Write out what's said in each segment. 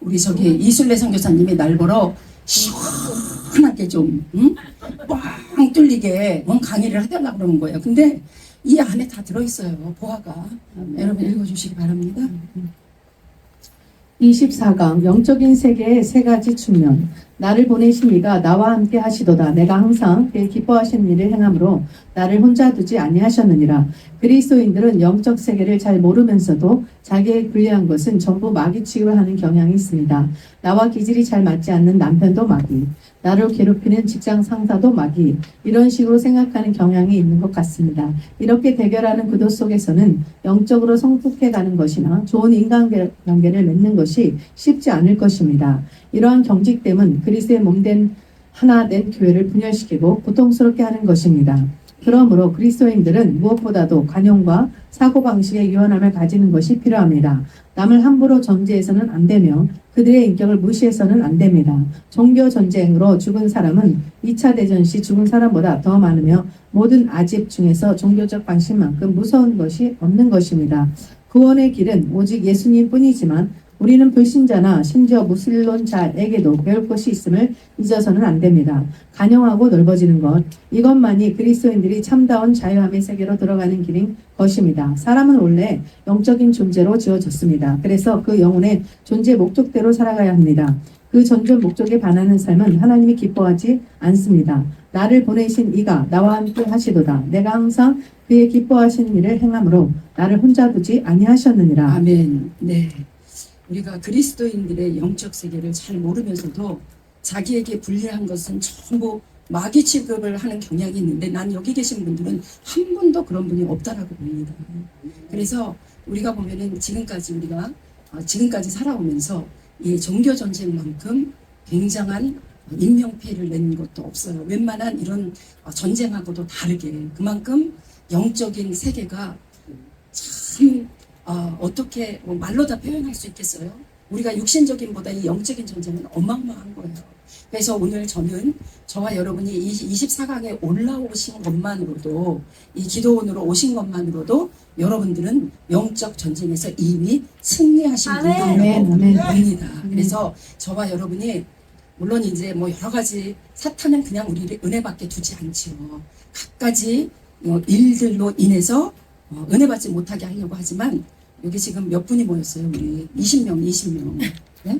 우리 저기 이순례 선교사님이 날 보러 시원하게 좀 뻥 뚫리게 강의를 해달라고 그러는 거예요. 근데 이 안에 다 들어있어요. 보화가. 여러분 읽어주시기 바랍니다. 24강 영적인 세계의 세 가지 측면. 나를 보내신 이가 나와 함께 하시도다. 내가 항상 그의 기뻐하시는 일을 행함으로 나를 혼자 두지 아니하셨느니라. 그리스도인들은 영적 세계를 잘 모르면서도 자기의 불리한 것은 전부 마귀 취급을 하는 경향이 있습니다. 나와 기질이 잘 맞지 않는 남편도 마귀, 나를 괴롭히는 직장 상사도 마귀, 이런 식으로 생각하는 경향이 있는 것 같습니다. 이렇게 대결하는 구도 속에서는 영적으로 성숙해가는 것이나 좋은 인간관계를 맺는 것이 쉽지 않을 것입니다. 이러한 경직됨은 그리스도의 몸된 하나 된 교회를 분열시키고 고통스럽게 하는 것입니다. 그러므로 그리스도인들은 무엇보다도 관용과 사고방식의 유연함을 가지는 것이 필요합니다. 남을 함부로 정죄해서는 안 되며 그들의 인격을 무시해서는 안 됩니다. 종교 전쟁으로 죽은 사람은 2차 대전 시 죽은 사람보다 더 많으며 모든 아집 중에서 종교적 방식만큼 무서운 것이 없는 것입니다. 구원의 길은 오직 예수님 뿐이지만 우리는 불신자나 심지어 무신론자에게도 배울 것이 있음을 잊어서는 안 됩니다. 간영하고 넓어지는 것, 이것만이 그리스도인들이 참다운 자유함의 세계로 들어가는 길인 것입니다. 사람은 원래 영적인 존재로 지어졌습니다. 그래서 그 영혼의 존재 목적대로 살아가야 합니다. 그 존재 목적에 반하는 삶은 하나님이 기뻐하지 않습니다. 나를 보내신 이가 나와 함께 하시도다. 내가 항상 그의 기뻐하시는 일을 행함으로 나를 혼자 두지 아니하셨느니라. 아멘. 네. 우리가 그리스도인들의 영적 세계를 잘 모르면서도 자기에게 불리한 것은 전부 마귀 취급을 하는 경향이 있는데 난 여기 계신 분들은 한 분도 그런 분이 없다라고 봅니다. 그래서 우리가 보면은 지금까지 살아오면서 이 종교 전쟁만큼 굉장한 인명피해를 낸 것도 없어요. 웬만한 이런 전쟁하고도 다르게 그만큼 영적인 세계가 참 어떻게 말로 다 표현할 수 있겠어요? 우리가 육신적인 보다 이 영적인 전쟁은 어마어마한 거예요. 그래서 오늘 저는 저와 여러분이 24강에 올라오신 것만으로도 이 기도원으로 오신 것만으로도 여러분들은 영적 전쟁에서 이미 승리하신 분들이라고 봅니다. 그래서 저와 여러분이 물론 이제 뭐 여러 가지 사탄은 그냥 우리를 은혜받게 두지 않지요. 갖가지 일들로 인해서 은혜받지 못하게 하려고 하지만 여기 지금 몇 분이 모였어요? 우리 20명. 네?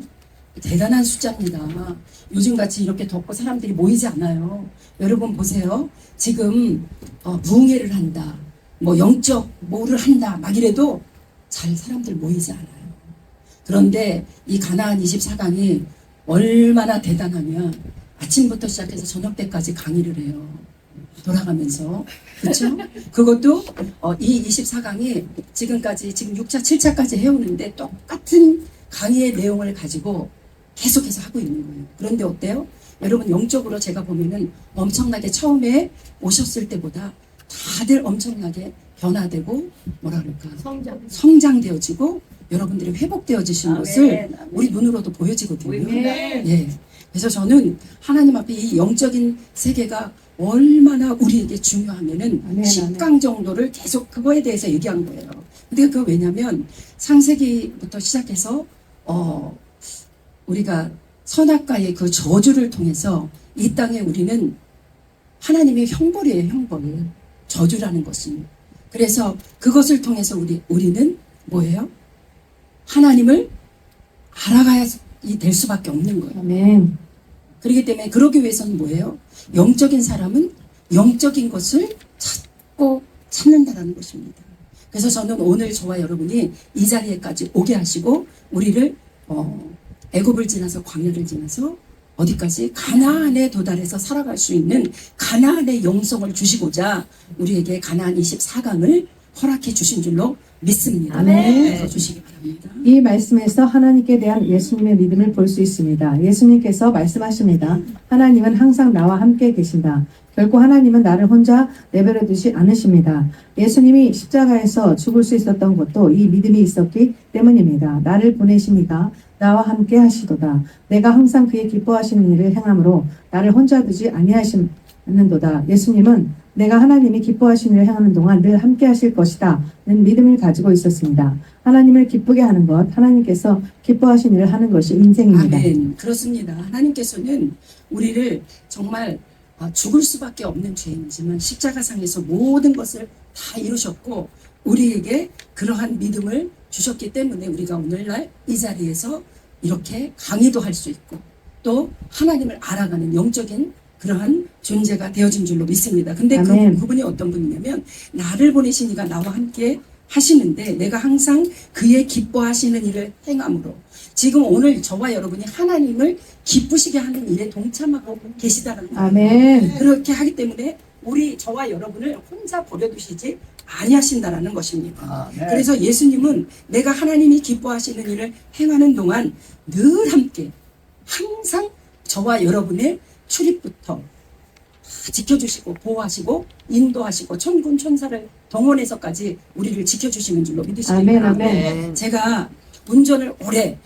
대단한 숫자입니다. 요즘같이 이렇게 덥고 사람들이 모이지 않아요. 여러분 보세요. 지금 부흥회를 한다. 뭐 영적 뭐를 한다. 막 이래도 잘 사람들 모이지 않아요. 그런데 이 가나안 24강이 얼마나 대단하면 아침부터 시작해서 저녁 때까지 강의를 해요. 돌아가면서. 그렇죠? 그것도 이 24강이 지금 6차, 7차까지 해오는데 똑같은 강의의 내용을 가지고 계속해서 하고 있는 거예요. 그런데 어때요? 여러분 영적으로 제가 보면은 엄청나게 처음에 오셨을 때보다 다들 엄청나게 변화되고 뭐라 그럴까? 성장되어지고 여러분들이 회복되어지신 것을 우리 눈으로도 보여지거든요. 예. 그래서 저는 하나님 앞에 이 영적인 세계가 얼마나 우리에게 중요하면은 10강 정도를 계속 그거에 대해서 얘기한 거예요. 근데 그거 왜냐면 상세기부터 시작해서 우리가 선악과의 그 저주를 통해서 이 땅에 우리는 하나님의 형벌이에요. 형벌. 저주라는 것은. 그래서 그것을 통해서 우리는 뭐예요? 하나님을 알아가야 될 수밖에 없는 거예요. 아멘. 그렇기 때문에 그러기 위해서는 뭐예요? 영적인 사람은 영적인 것을 찾는다라는 것입니다. 그래서 저는 오늘 저와 여러분이 이 자리에까지 오게 하시고 우리를 애굽을 지나서 광야를 지나서 어디까지? 가나안에 도달해서 살아갈 수 있는 가나안의 영성을 주시고자 우리에게 가나안 24강을 허락해 주신 줄로 믿습니다. 아멘. 주시기 바랍니다. 이 말씀에서 하나님께 대한 예수님의 믿음을 볼 수 있습니다. 예수님께서 말씀하십니다. 하나님은 항상 나와 함께 계신다. 결코 하나님은 나를 혼자 내버려 두지 않으십니다. 예수님이 십자가에서 죽을 수 있었던 것도 이 믿음이 있었기 때문입니다. 나를 보내신 이가 나와 함께 하시도다. 내가 항상 그의 기뻐하시는 일을 행함으로 나를 혼자 두지 아니하시는도다. 예수님은 내가 하나님이 기뻐하신 일을 행하는 동안 늘 함께 하실 것이다 는 믿음을 가지고 있었습니다. 하나님을 기쁘게 하는 것, 하나님께서 기뻐하신 일을 하는 것이 인생입니다. 아멘. 그렇습니다. 하나님께서는 우리를 정말 죽을 수밖에 없는 죄인이지만 십자가상에서 모든 것을 다 이루셨고 우리에게 그러한 믿음을 주셨기 때문에 우리가 오늘날 이 자리에서 이렇게 강의도 할 수 있고 또 하나님을 알아가는 영적인 그러한 존재가 되어진 줄로 믿습니다. 근데 아멘. 그분이 어떤 분이냐면 나를 보내신 이가 나와 함께 하시는데 내가 항상 그의 기뻐하시는 일을 행함으로 지금 오늘 저와 여러분이 하나님을 기쁘시게 하는 일에 동참하고 계시다는 거예요. 아멘. 그렇게 하기 때문에 우리 저와 여러분을 혼자 버려두시지 아니하신다라는 것입니다. 그래서 예수님은 내가 하나님이 기뻐하시는 일을 행하는 동안 늘 함께 항상 저와 여러분의 출입부터 지켜주시고 보호하시고 인도하시고 천군 천사를 동원해서까지 우리를 지켜주시는 줄로 믿으십니다. 아멘, 아멘. 제가 운전을 오래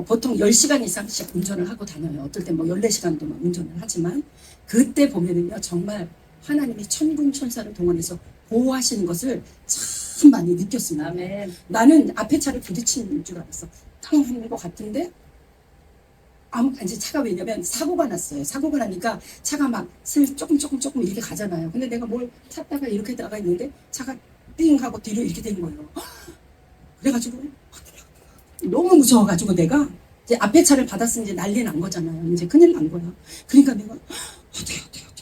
보통 10시간 이상씩 운전을 하고 다녀요. 어떨 때 14시간도 운전을 하지만 그때 보면은요 정말 하나님이 천군 천사를 동원해서 보호하시는 것을 참 많이 느꼈습니다. 아멘. 나는 앞에 차를 부딪힌 줄 알았어. 탕 하는 것 같은데 이제 차가 왜냐면 사고가 났어요. 사고가 나니까 차가 막 조금 이렇게 가잖아요. 근데 내가 뭘 찾다가 이렇게 나가 있는데 차가 띵 하고 뒤로 이렇게 된 거예요. 그래가지고 너무 무서워가지고 내가 이제 앞에 차를 받았으니 이제 난리 난 거잖아요. 이제 큰일 난 거야. 그러니까 내가 어떻게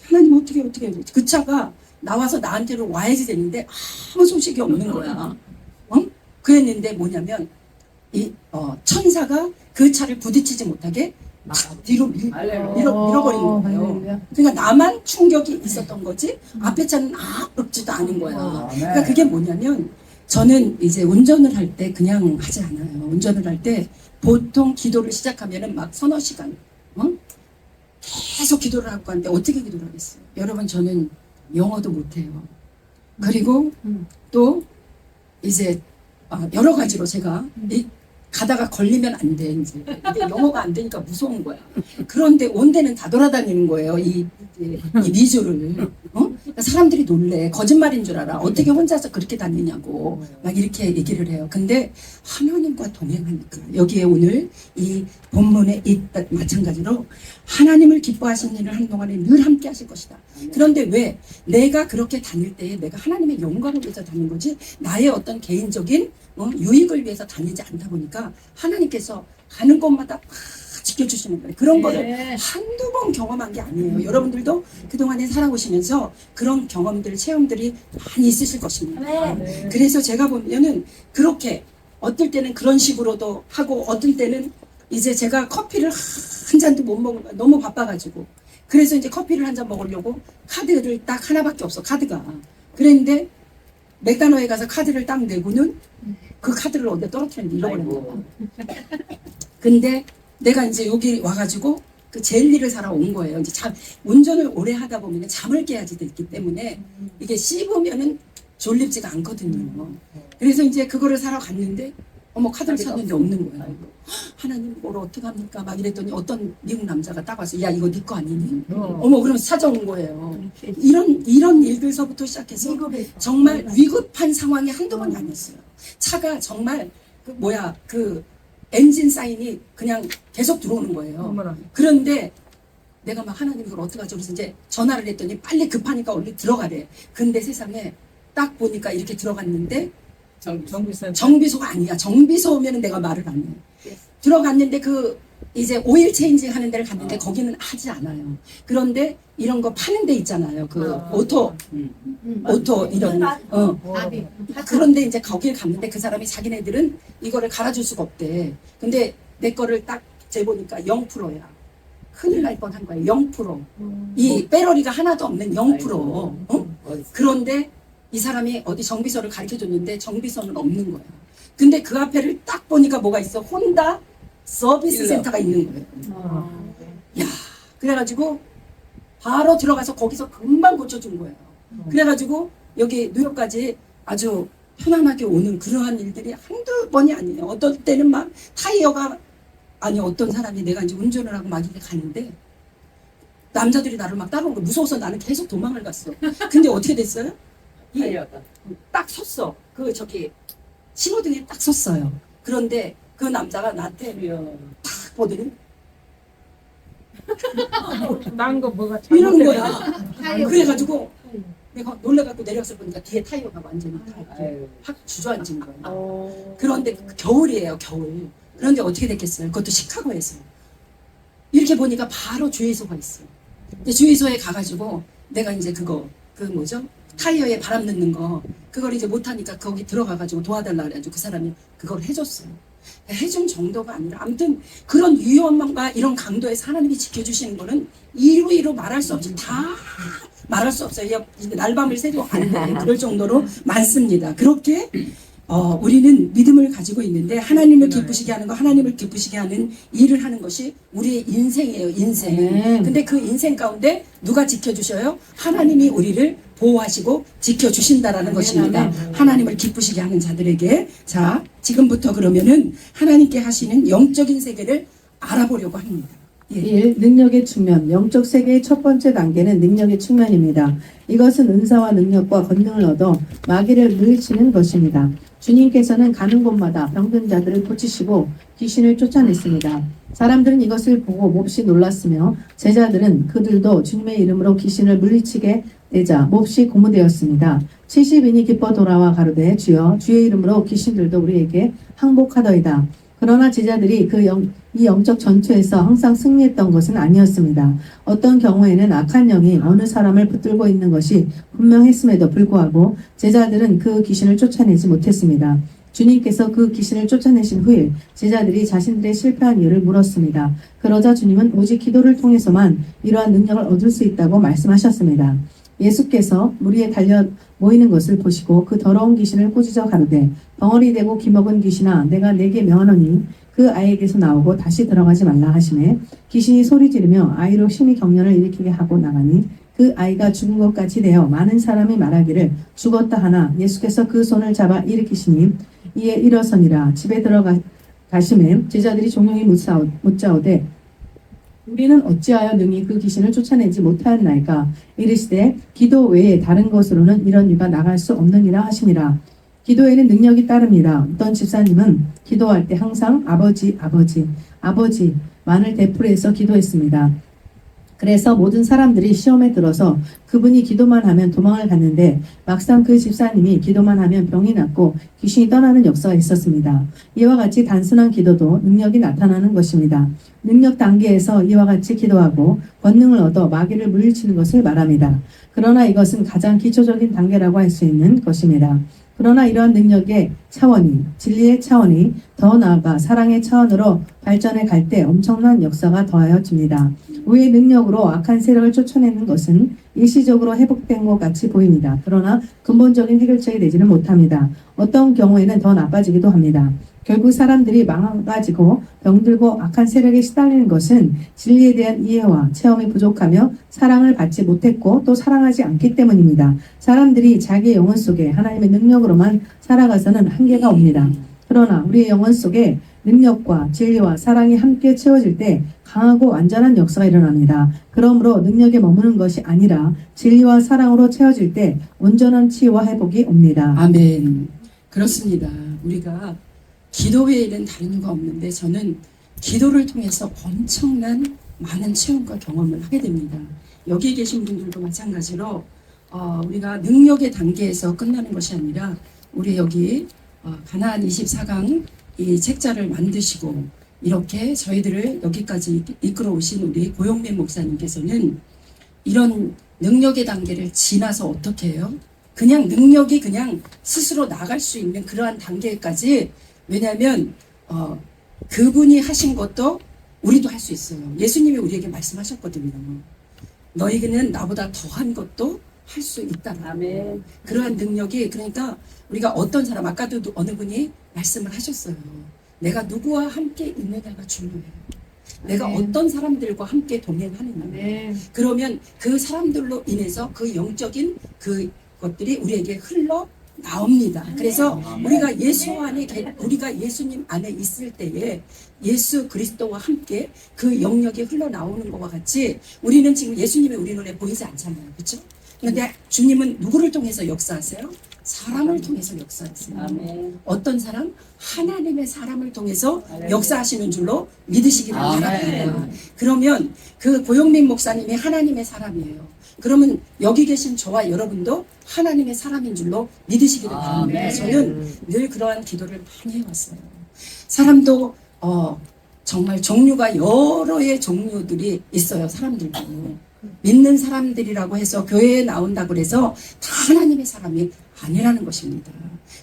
하나님 어떻게 그 차가 나와서 나한테로 와야지 되는데 아무 소식이 없는 거야. 그랬는데 뭐냐면 천사가 그 차를 부딪히지 못하게 뒤로 밀어버린 거예요. 할렐루야. 그러니까 나만 충격이 있었던 거지 앞에 차는 아무렇지도 않은 거야. 그러니까 그게 뭐냐면 저는 이제 운전을 할 때 그냥 하지 않아요. 운전을 할 때 보통 기도를 시작하면은 막 서너 시간 계속 기도를 하고 하는데 어떻게 기도를 하겠어요? 여러분 저는 영어도 못해요. 그리고 또 이제 여러 가지로 제가 가다가 걸리면 안 돼. 이제 이게 영어가 안 되니까 무서운 거야. 그런데 온 데는 다 돌아다니는 거예요. 이 미주를. 그러니까 사람들이 놀래. 거짓말인 줄 알아. 어떻게 혼자서 그렇게 다니냐고 막 이렇게 얘기를 해요. 근데 하나님과 동행하니까 여기에 오늘 이 본문에 마찬가지로 하나님을 기뻐하시는 일을 하는 동안에 늘 함께 하실 것이다. 그런데 왜 내가 그렇게 다닐 때에 내가 하나님의 영광을 위해서 다니는 거지 나의 어떤 개인적인 유익을 위해서 다니지 않다 보니까 하나님께서 가는 곳마다 지켜주시는 거예요. 그런 거를 한두 번 경험한 게 아니에요. 여러분들도 그동안에 살아오시면서 그런 경험들, 체험들이 많이 있으실 것입니다. 그래서 제가 보면은 그렇게 어떨 때는 그런 식으로도 하고 어떨 때는 이제 제가 커피를 한 잔도 못 먹은 거야. 너무 바빠가지고. 그래서 이제 커피를 한 잔 먹으려고 카드를 딱 하나밖에 없어, 카드가. 그랬는데 맥다노에 가서 카드를 딱 내고는 그 카드를 어디다 떨어뜨렸는데 잃어버린 거야. 근데 내가 이제 여기 와가지고 그 젤리를 사러 온 거예요. 이제 운전을 오래 하다 보면 잠을 깨야지 됐기 때문에 이게 씹으면은 졸립지가 않거든요. 그래서 이제 그거를 사러 갔는데 카드를 찾는데 없는 거예요. 하나님 뭘 어떡합니까? 막 이랬더니 어떤 미국 남자가 딱 와서 야 이거 네 거 아니니? 그럼 찾아온 거예요. 이런 일들서부터 시작해서 정말 위급한 상황이 한두 번이 아니었어요. 차가 정말 그 엔진 사인이 그냥 계속 들어오는 거예요. 그런데 내가 막 하나님 이걸 어떡하지? 그래서 이제 전화를 했더니 빨리 급하니까 얼른 들어가래. 근데 세상에 딱 보니까 이렇게 들어갔는데 정비소가 아니야. 정비소 오면은 내가 말을 안 해. 들어갔는데 이제 오일 체인징 하는 데를 갔는데 거기는 하지 않아요. 그런데 이런 거 파는 데 있잖아요. 오토 이런 그런데 이제 거길 갔는데 그 사람이 자기네들은 이거를 갈아줄 수가 없대. 근데 내 거를 딱 재보니까 0%야. 큰일 날 뻔한 거야. 0%. 이 배러리가 하나도 없는 0%. 그런데 이 사람이 어디 정비소를 가르쳐줬는데 정비소는 없는 거야. 근데 그 앞에를 딱 보니까 뭐가 있어? 혼다 서비스 센터가 있는 거예요. 야, 그래가지고 바로 들어가서 거기서 금방 고쳐준 거예요. 그래가지고 여기 뉴욕까지 아주 편안하게 오는 그러한 일들이 한두 번이 아니에요. 어떤 때는 막 타이어가 어떤 사람이 내가 이제 운전을 하고 막 이렇게 가는데 남자들이 나를 막 따라오는 거 무서워서 나는 계속 도망을 갔어. 근데 어떻게 됐어요? 딱 섰어. 그 저기 신호등에 딱 섰어요. 그런데 그 남자가 나한테 탁 보더니 난거 뭐가 이러는 거야. 타이어. 그래가지고 내가 놀래갖고 내려서 보니까 뒤에 타이어가 완전히 다 이렇게 확 주저앉은 거야. 그런데 겨울이에요, 겨울. 그런데 어떻게 됐겠어요? 그것도 시카고에서. 이렇게 보니까 바로 주유소가 있어. 근데 주유소에 가가지고 내가 이제 그거, 그 뭐죠? 타이어에 바람 넣는 거, 그걸 이제 못하니까 거기 들어가가지고 도와달라 그래가지고 그 사람이 그걸 해줬어요. 해준 정도가 아니라 아무튼 그런 위험함과 이런 강도에서 하나님이 지켜주시는 거는 이루 말할 수 없이 다 말할 수 없어요. 날밤을 새도 안 돼. 그럴 정도로 많습니다. 그렇게 우리는 믿음을 가지고 있는데 하나님을 기쁘시게 하는 거, 하나님을 기쁘시게 하는 일을 하는 것이 우리의 인생이에요. 인생. 근데 그 인생 가운데 누가 지켜주셔요? 하나님이 우리를 보호하시고 지켜주신다라는 것입니다. 하나님을 기쁘시게 하는 자들에게. 자, 지금부터 그러면은 하나님께 하시는 영적인 세계를 알아보려고 합니다. 예. 1. 능력의 측면. 영적 세계의 첫 번째 단계는 능력의 측면입니다. 이것은 은사와 능력과 권능을 얻어 마귀를 물리치는 것입니다. 주님께서는 가는 곳마다 병든 자들을 고치시고 귀신을 쫓아냈습니다. 사람들은 이것을 보고 몹시 놀랐으며 제자들은 그들도 주님의 이름으로 귀신을 물리치게 되자 몹시 고무되었습니다. 70인이 기뻐 돌아와 가로되 주여 주의 이름으로 귀신들도 우리에게 항복하더이다. 그러나 제자들이 이 영적 전투에서 항상 승리했던 것은 아니었습니다. 어떤 경우에는 악한 영이 어느 사람을 붙들고 있는 것이 분명했음에도 불구하고 제자들은 그 귀신을 쫓아내지 못했습니다. 주님께서 그 귀신을 쫓아내신 후에 제자들이 자신들의 실패한 이유를 물었습니다. 그러자 주님은 오직 기도를 통해서만 이러한 능력을 얻을 수 있다고 말씀하셨습니다. 예수께서 무리에 달려 모이는 것을 보시고 그 더러운 귀신을 꾸짖어 가로되 벙어리 되고 기먹은 귀신아 내가 네게 명하노니 그 아이에게서 나오고 다시 들어가지 말라 하시매 귀신이 소리 지르며 아이로 심히 경련을 일으키게 하고 나가니 그 아이가 죽은 것 같이 되어 많은 사람이 말하기를 죽었다 하나 예수께서 그 손을 잡아 일으키시니 이에 일어서니라. 집에 들어가심에 제자들이 종용이 묻자오되 우리는 어찌하여 능히 그 귀신을 쫓아내지 못하였나이까. 이르시되 기도 외에 다른 것으로는 이런 유가 나갈 수 없느니라 하시니라. 기도에는 능력이 따릅니다. 어떤 집사님은 기도할 때 항상 아버지만을 되풀이해서 기도했습니다. 그래서 모든 사람들이 시험에 들어서 그분이 기도만 하면 도망을 갔는데 막상 그 집사님이 기도만 하면 병이 낫고 귀신이 떠나는 역사가 있었습니다. 이와 같이 단순한 기도도 능력이 나타나는 것입니다. 능력 단계에서 이와 같이 기도하고 권능을 얻어 마귀를 물리치는 것을 말합니다. 그러나 이것은 가장 기초적인 단계라고 할 수 있는 것입니다. 그러나 이러한 능력의 차원이 진리의 차원이 더 나아가 사랑의 차원으로 발전해 갈 때 엄청난 역사가 더하여집니다. 우리의 능력으로 악한 세력을 쫓아내는 것은 일시적으로 회복된 것 같이 보입니다. 그러나 근본적인 해결책이 되지는 못합니다. 어떤 경우에는 더 나빠지기도 합니다. 결국 사람들이 망가지고 병들고 악한 세력에 시달리는 것은 진리에 대한 이해와 체험이 부족하며 사랑을 받지 못했고 또 사랑하지 않기 때문입니다. 사람들이 자기의 영혼 속에 하나님의 능력으로만 살아가서는 한계가 옵니다. 그러나 우리의 영혼 속에 능력과 진리와 사랑이 함께 채워질 때 강하고 완전한 역사가 일어납니다. 그러므로 능력에 머무는 것이 아니라 진리와 사랑으로 채워질 때 온전한 치유와 회복이 옵니다. 아멘. 그렇습니다. 우리가 기도 외에는 다른 이유가 없는데 저는 기도를 통해서 엄청난 많은 체험과 경험을 하게 됩니다. 여기 계신 분들도 마찬가지로 우리가 능력의 단계에서 끝나는 것이 아니라 우리 여기 가나안 24강 이 책자를 만드시고 이렇게 저희들을 여기까지 이끌어 오신 우리 고용민 목사님께서는 이런 능력의 단계를 지나서 어떻게 해요? 그냥 능력이 그냥 스스로 나갈 수 있는 그러한 단계까지. 왜냐하면 그분이 하신 것도 우리도 할 수 있어요. 예수님이 우리에게 말씀하셨거든요. 너희는 나보다 더한 것도 할 수 있다. 아멘. 그러한 능력이, 그러니까 우리가 어떤 사람, 아까도 어느 분이 말씀을 하셨어요. 내가 누구와 함께 있느냐가 중요해요. 내가 어떤 사람들과 함께 동행하느냐. 그러면 그 사람들로 인해서 그 영적인 그 것들이 우리에게 흘러 나옵니다. 그래서 우리가 예수 안에 우리가 예수님 안에 있을 때에 예수 그리스도와 함께 그 영역이 흘러나오는 것과 같이 우리는 지금 예수님이 우리 눈에 보이지 않잖아요. 그렇죠? 그런데 주님은 누구를 통해서 역사하세요? 사람을 통해서 역사하세요. 아멘. 어떤 사람? 하나님의 사람을 통해서 역사하시는 줄로 믿으시기를 아멘. 바랍니다. 그러면 그 고영민 목사님이 하나님의 사람이에요. 그러면 여기 계신 저와 여러분도 하나님의 사람인 줄로 믿으시기를 바랍니다. 아멘. 저는 늘 그러한 기도를 많이 해왔어요. 사람도 정말 종류가 여러의 종류들이 있어요. 사람들도. 믿는 사람들이라고 해서 교회에 나온다고 해서 다 하나님의 사람이 아니라는 것입니다.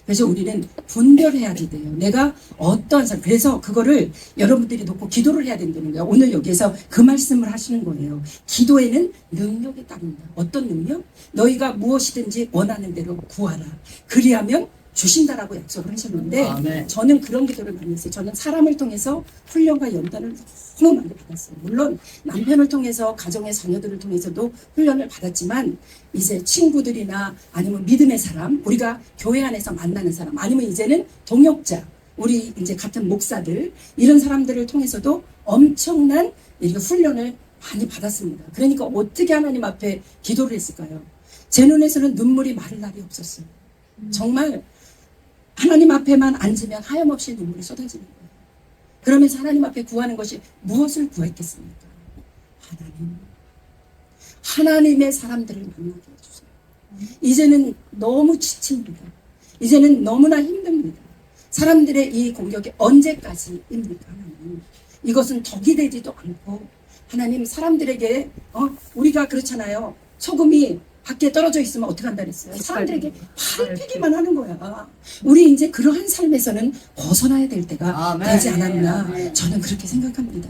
그래서 우리는 분별해야 돼요. 내가 어떠한 사람, 그래서 그거를 여러분들이 놓고 기도를 해야 된다는 거예요. 오늘 여기에서 그 말씀을 하시는 거예요. 기도에는 능력이 따른다. 어떤 능력? 너희가 무엇이든지 원하는 대로 구하라. 그리하면 주신다라고 약속을 하셨는데 아멘. 저는 그런 기도를 많이 했어요. 저는 사람을 통해서 훈련과 연단을 너무 많이 받았어요. 물론 남편을 통해서 가정의 자녀들을 통해서도 훈련을 받았지만 이제 친구들이나 아니면 믿음의 사람, 우리가 교회 안에서 만나는 사람, 아니면 이제는 동역자, 우리 이제 같은 목사들 이런 사람들을 통해서도 엄청난 이렇게 훈련을 많이 받았습니다. 그러니까 어떻게 하나님 앞에 기도를 했을까요? 제 눈에서는 눈물이 마를 날이 없었어요. 정말 하나님 앞에만 앉으면 하염없이 눈물이 쏟아지는 거예요. 그러면서 하나님 앞에 구하는 것이 무엇을 구했겠습니까? 하나님. 하나님의 사람들을 만나게 해주세요. 이제는 너무 지칩니다. 이제는 너무나 힘듭니다. 사람들의 이 공격이 언제까지입니까? 하나님. 이것은 덕이 되지도 않고 하나님 사람들에게 우리가 그렇잖아요. 소금이 밖에 떨어져 있으면 어떻게 한다 그랬어요? 사람들에게 밟히기만 하는 거야. 우리 이제 그러한 삶에서는 벗어나야 될 때가 아멘. 되지 않았나 아멘. 저는 그렇게 생각합니다.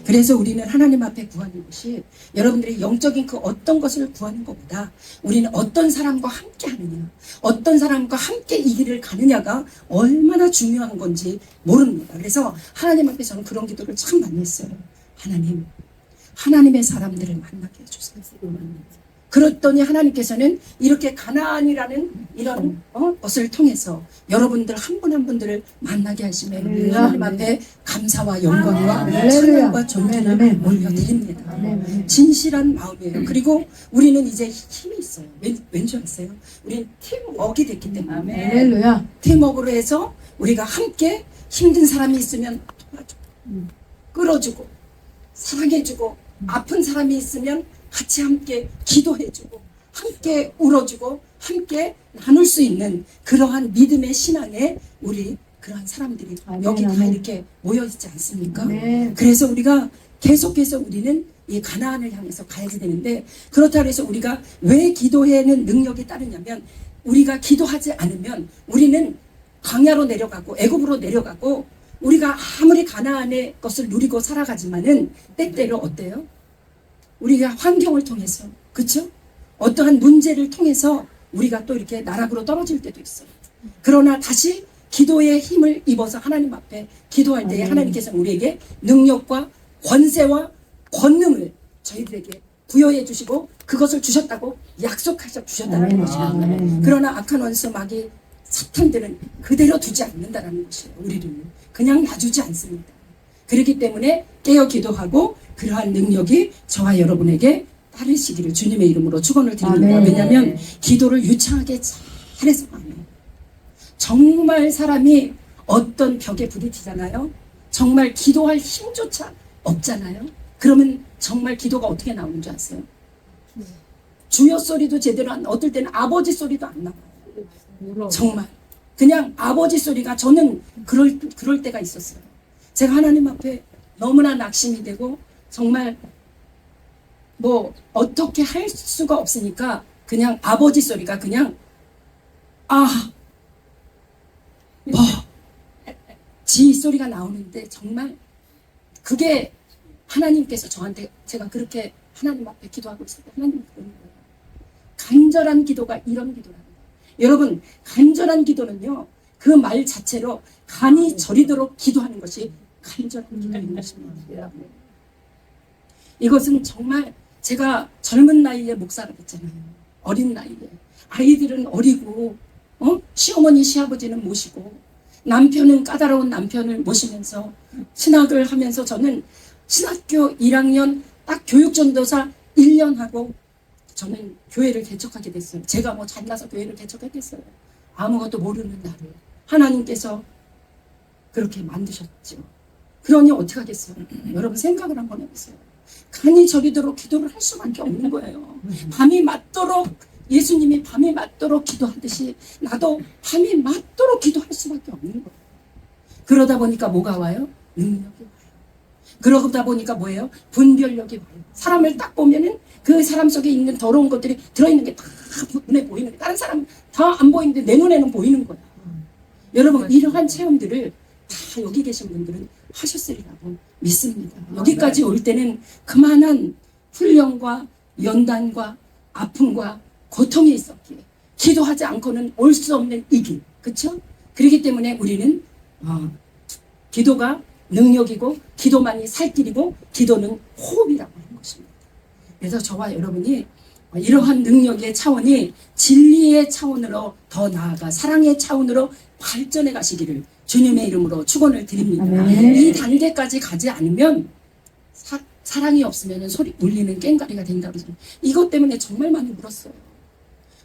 그래서 우리는 하나님 앞에 구하는 것이 여러분들이 영적인 그 어떤 것을 구하는 것보다 우리는 어떤 사람과 함께 하느냐, 어떤 사람과 함께 이 길을 가느냐가 얼마나 중요한 건지 모릅니다. 그래서 하나님 앞에 저는 그런 기도를 참 많이 했어요. 하나님, 하나님의 사람들을 만나게 해주세요. 그랬더니 하나님께서는 이렇게 가나안이라는 이런 것을 통해서 여러분들 한 분 한 분들을 만나게 하시면 할렐루야. 하나님 앞에 감사와 영광과 할렐루야. 찬양과 존귀를 아멘. 올려드립니다. 아멘. 진실한 마음이에요. 그리고 우리는 이제 힘이 있어요. 왠지 아세요? 우리는 팀워크가 됐기 때문에 아멘. 할렐루야. 팀워크로 해서 우리가 함께 힘든 사람이 있으면 도와주고 끌어주고 사랑해주고 아픈 사람이 있으면 같이 함께 기도해주고 함께 울어주고 함께 나눌 수 있는 그러한 믿음의 신앙에 우리 그러한 사람들이 아멘, 여기 다 아멘. 이렇게 모여있지 않습니까? 네. 그래서 우리가 계속해서 우리는 이 가나안을 향해서 가야지 되는데 그렇다고 해서 우리가 왜 기도에는 능력이 따르냐면 우리가 기도하지 않으면 우리는 광야로 내려가고 애굽으로 내려가고 우리가 아무리 가나안의 것을 누리고 살아가지만은 때때로 어때요? 우리가 환경을 통해서 그렇죠? 어떠한 문제를 통해서 우리가 또 이렇게 나락으로 떨어질 때도 있어요. 그러나 다시 기도의 힘을 입어서 하나님 앞에 기도할 때에 하나님께서는 우리에게 능력과 권세와 권능을 저희들에게 부여해 주시고 그것을 주셨다고 약속하셔 주셨다는 아멘. 것입니다. 아멘. 그러나 악한 원수 마귀 사탄들은 그대로 두지 않는다는 것이에요. 우리를 그냥 놔주지 않습니다. 그렇기 때문에 깨어 기도하고 그러한 능력이 저와 여러분에게 따르시기를 주님의 이름으로 축원을 드립니다. 아멘. 왜냐하면 기도를 유창하게 잘해서 하면 정말 사람이 어떤 벽에 부딪히잖아요. 정말 기도할 힘조차 없잖아요. 그러면 정말 기도가 어떻게 나오는 줄 아세요? 주여 소리도 제대로 안 어떨 때는 아버지 소리도 안 나와요. 정말 그냥 아버지 소리가 저는 그럴 때가 있었어요. 제가 하나님 앞에 너무나 낙심이 되고 정말 뭐 어떻게 할 수가 없으니까 그냥 아버지 소리가 그냥 지 소리가 나오는데 정말 그게 하나님께서 저한테 제가 그렇게 하나님 앞에 기도하고 있을 때 하나님이 그러는 거예요. 간절한 기도가 이런 기도랍니다. 여러분 간절한 기도는요 그 말 자체로 간이 저리도록 기도하는 것이 간절한 기도인 것입니다. 이것은 정말 제가 젊은 나이에 목사를 했잖아요. 어린 나이에 아이들은 어리고 시어머니 시아버지는 모시고 남편은 까다로운 남편을 모시면서 신학을 하면서 저는 신학교 1학년 딱 교육전도사 1년 하고 저는 교회를 개척하게 됐어요. 제가 뭐 잘나서 교회를 개척했겠어요. 아무것도 모르는 나를 하나님께서 그렇게 만드셨죠. 그러니 어떻게 하겠어요? 여러분 생각을 한번 해보세요. 간이 저리도록 기도를 할 수밖에 없는 거예요. 밤이 맞도록 예수님이 밤이 맞도록 기도하듯이 나도 밤이 맞도록 기도할 수밖에 없는 거예요. 그러다 보니까 뭐가 와요? 능력이 와요. 그러다 보니까 뭐예요? 분별력이 와요. 사람을 딱 보면은 그 사람 속에 있는 더러운 것들이 들어있는 게 다 눈에 보이는 거예요. 다른 사람은 다 안 보이는데 내 눈에는 보이는 거예요. 여러분 이러한 체험들을 다 여기 계신 분들은 하셨으리라고 믿습니다. 여기까지 올 때는 그만한 훈련과 연단과 아픔과 고통이 있었기에 기도하지 않고는 올 수 없는 이 길, 그렇죠? 그렇기 때문에 우리는 기도가 능력이고 기도만이 살 길이고 기도는 호흡이라고 하는 것입니다. 그래서 저와 여러분이 이러한 능력의 차원이 진리의 차원으로 더 나아가 사랑의 차원으로 발전해 가시기를 주님의 이름으로 축원을 드립니다. 이 단계까지 가지 않으면 사랑이 없으면 소리 울리는 깽가리가 된다고 해서 이것 때문에 정말 많이 울었어요.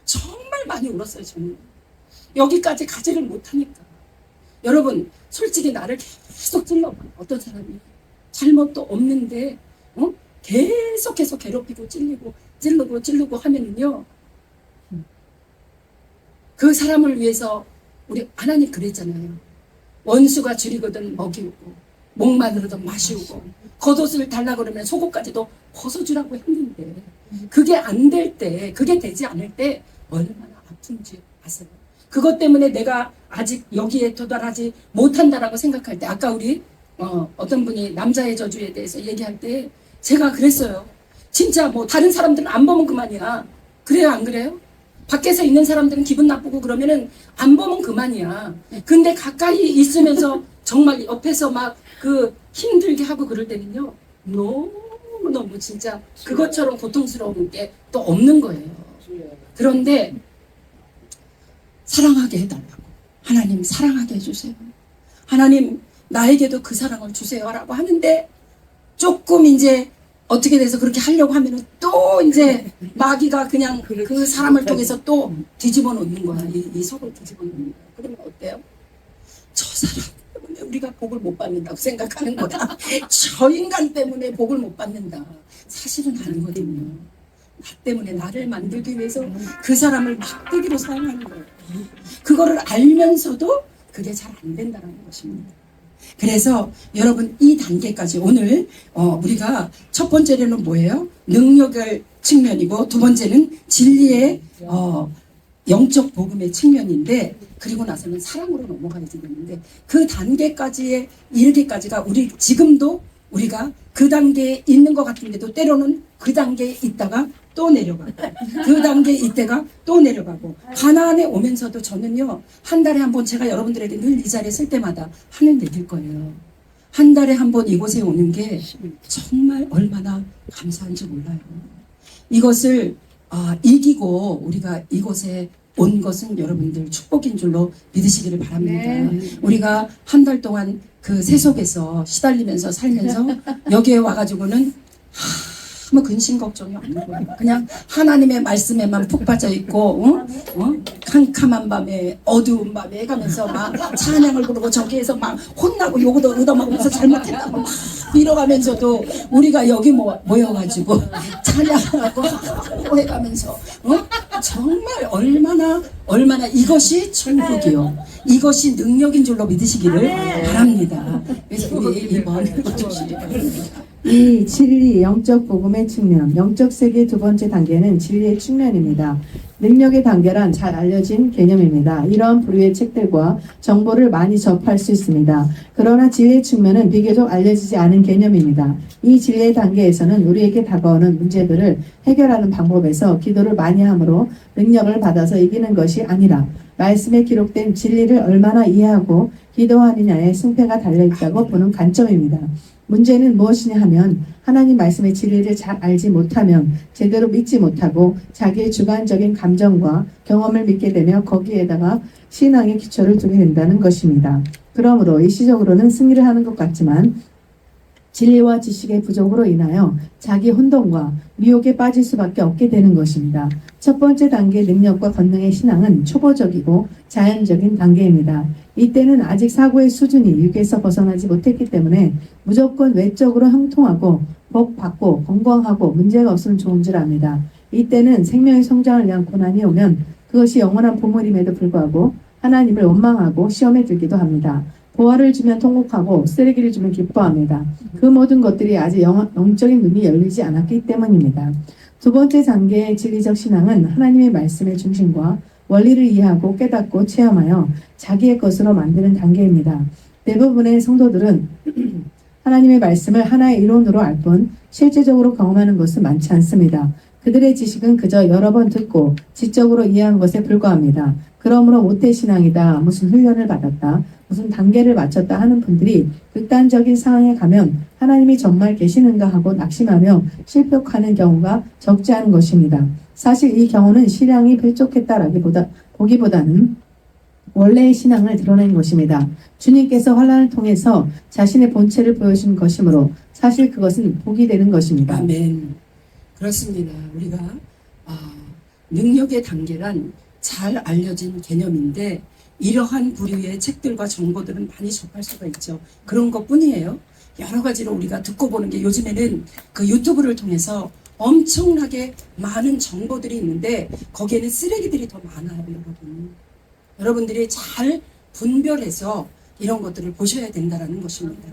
정말 많이 울었어요. 저는 여기까지 가지를 못하니까. 여러분 솔직히 나를 계속 찔러봐. 어떤 사람이 잘못도 없는데 계속해서 괴롭히고 찔르고 하면은요 그 사람을 위해서 우리 하나님 그랬잖아요. 원수가 줄이거든 먹이고 목마르거든 마시고 겉옷을 달라 그러면 속옷까지도 벗어주라고 했는데 그게 안 될 때, 그게 되지 않을 때 얼마나 아픈지 아세요? 그것 때문에 내가 아직 여기에 도달하지 못한다라고 생각할 때 아까 우리 어떤 분이 남자의 저주에 대해서 얘기할 때 제가 그랬어요. 진짜 뭐 다른 사람들은 안 보면 그만이야. 그래요 안 그래요? 밖에서 있는 사람들은 기분 나쁘고 그러면은 안 보면 그만이야. 근데 가까이 있으면서 정말 옆에서 막 그 힘들게 하고 그럴 때는요 너무 진짜 그것처럼 고통스러운 게 또 없는 거예요. 그런데 사랑하게 해달라고. 하나님 사랑하게 해주세요. 하나님 나에게도 그 사랑을 주세요라고 하는데 조금 이제 어떻게 돼서 그렇게 하려고 하면은 또 이제 마귀가 그냥 그 사람을 통해서 또 뒤집어 놓는 거야. 이 속을 뒤집어 놓는 거야. 그러면 어때요? 저 사람 때문에 우리가 복을 못 받는다고 생각하는 거다. 저 인간 때문에 복을 못 받는다. 사실은 아니거든요. 나 때문에 나를 만들기 위해서 그 사람을 막대기로 사용하는 거예요. 그거를 알면서도 그게 잘 안 된다는 것입니다. 그래서 여러분 이 단계까지 오늘 우리가 첫 번째로는 뭐예요? 능력의 측면이고 두 번째는 진리의 영적 복음의 측면인데 그리고 나서는 사랑으로 넘어가야 되는데 그 단계까지에 이르기까지가 우리 지금도 우리가 그 단계에 있는 것 같은데도 때로는 그 단계에 있다가 또 내려가고 그 단계에 있다가 또 내려가고 가나안에 오면서도 저는요 한 달에 한 번 제가 여러분들에게 늘 이 자리에 쓸 때마다 하는 얘기일 거예요. 한 달에 한 번 이곳에 오는 게 정말 얼마나 감사한지 몰라요. 이것을 이기고 우리가 이곳에 온 것은 여러분들 축복인 줄로 믿으시기를 바랍니다. 우리가 한 달 동안 그 세속에서 시달리면서 살면서 여기에 와가지고는 아무 근심 걱정이 없는 거예요. 그냥 하나님의 말씀에만 푹 빠져 있고 캄캄한 밤에 어두운 밤에 가면서 막 찬양을 부르고 저기에서 막 혼나고 욕도 얻어먹으면서 잘못했다고 막 밀어가면서도 우리가 여기 모여가지고 찬양하고 해가면서 정말 얼마나 이것이 천국이요. 이것이 능력인 줄로 믿으시기를 바랍니다. 그래서 우리 이번 이 진리 영적 복음의 측면, 영적 세계의 두 번째 단계는 진리의 측면입니다. 능력의 단계란 잘 알려진 개념입니다. 이런 부류의 책들과 정보를 많이 접할 수 있습니다. 그러나 진리의 측면은 비교적 알려지지 않은 개념입니다. 이 진리의 단계에서는 우리에게 다가오는 문제들을 해결하는 방법에서 기도를 많이 함으로 능력을 받아서 이기는 것이 아니라 말씀에 기록된 진리를 얼마나 이해하고 기도하느냐에 승패가 달려있다고 보는 관점입니다. 문제는 무엇이냐 하면 하나님 말씀의 진리를 잘 알지 못하면 제대로 믿지 못하고 자기의 주관적인 감정과 경험을 믿게 되며 거기에다가 신앙의 기초를 두게 된다는 것입니다. 그러므로 일시적으로는 승리를 하는 것 같지만 진리와 지식의 부족으로 인하여 자기 혼돈과 미혹에 빠질 수밖에 없게 되는 것입니다. 첫 번째 단계 능력과 권능의 신앙은 초보적이고 자연적인 단계입니다. 이때는 아직 사고의 수준이 육에서 벗어나지 못했기 때문에 무조건 외적으로 형통하고 복 받고 건강하고 문제가 없으면 좋은 줄 압니다. 이때는 생명의 성장을 위한 고난이 오면 그것이 영원한 보물임에도 불구하고 하나님을 원망하고 시험에 들기도 합니다. 보화를 주면 통곡하고 쓰레기를 주면 기뻐합니다. 그 모든 것들이 아직 영적인 눈이 열리지 않았기 때문입니다. 두 번째 단계의 진리적 신앙은 하나님의 말씀의 중심과 원리를 이해하고 깨닫고 체험하여 자기의 것으로 만드는 단계입니다. 대부분의 성도들은 하나님의 말씀을 하나의 이론으로 알 뿐 실제적으로 경험하는 것은 많지 않습니다. 그들의 지식은 그저 여러 번 듣고 지적으로 이해한 것에 불과합니다. 그러므로 모태신앙이다, 무슨 훈련을 받았다, 무슨 단계를 마쳤다 하는 분들이 극단적인 상황에 가면 하나님이 정말 계시는가 하고 낙심하며 실패하는 경우가 적지 않은 것입니다. 사실 이 경우는 신앙이 보기보다는 원래의 신앙을 드러낸 것입니다. 주님께서 환난을 통해서 자신의 본체를 보여준 것이므로 사실 그것은 복이 되는 것입니다. 아멘. 그렇습니다. 우리가 능력의 단계란 잘 알려진 개념인데 이러한 부류의 책들과 정보들은 많이 접할 수가 있죠. 그런 것뿐이에요. 여러 가지로 우리가 듣고 보는 게 요즘에는 그 유튜브를 통해서 엄청나게 많은 정보들이 있는데 거기에는 쓰레기들이 더 많아요, 여러분. 여러분들이 잘 분별해서 이런 것들을 보셔야 된다는 것입니다.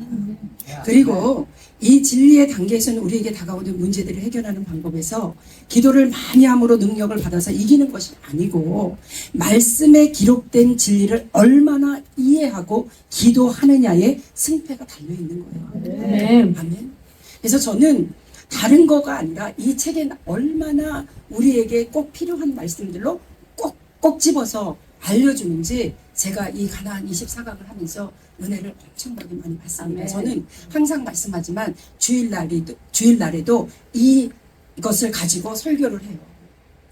그리고 이 진리의 단계에서는 우리에게 다가오는 문제들을 해결하는 방법에서 기도를 많이 함으로 능력을 받아서 이기는 것이 아니고 말씀에 기록된 진리를 얼마나 이해하고 기도하느냐에 승패가 달려있는 거예요. 네. 아멘. 그래서 저는 다른 거가 아니라 이 책에 얼마나 우리에게 꼭 필요한 말씀들로 꼭 집어서 알려주는지 제가 이 가나안 24강을 하면서 은혜를 엄청나게 많이 받습니다. 아멘. 저는 항상 말씀하지만 주일날에도 이것을 가지고 설교를 해요.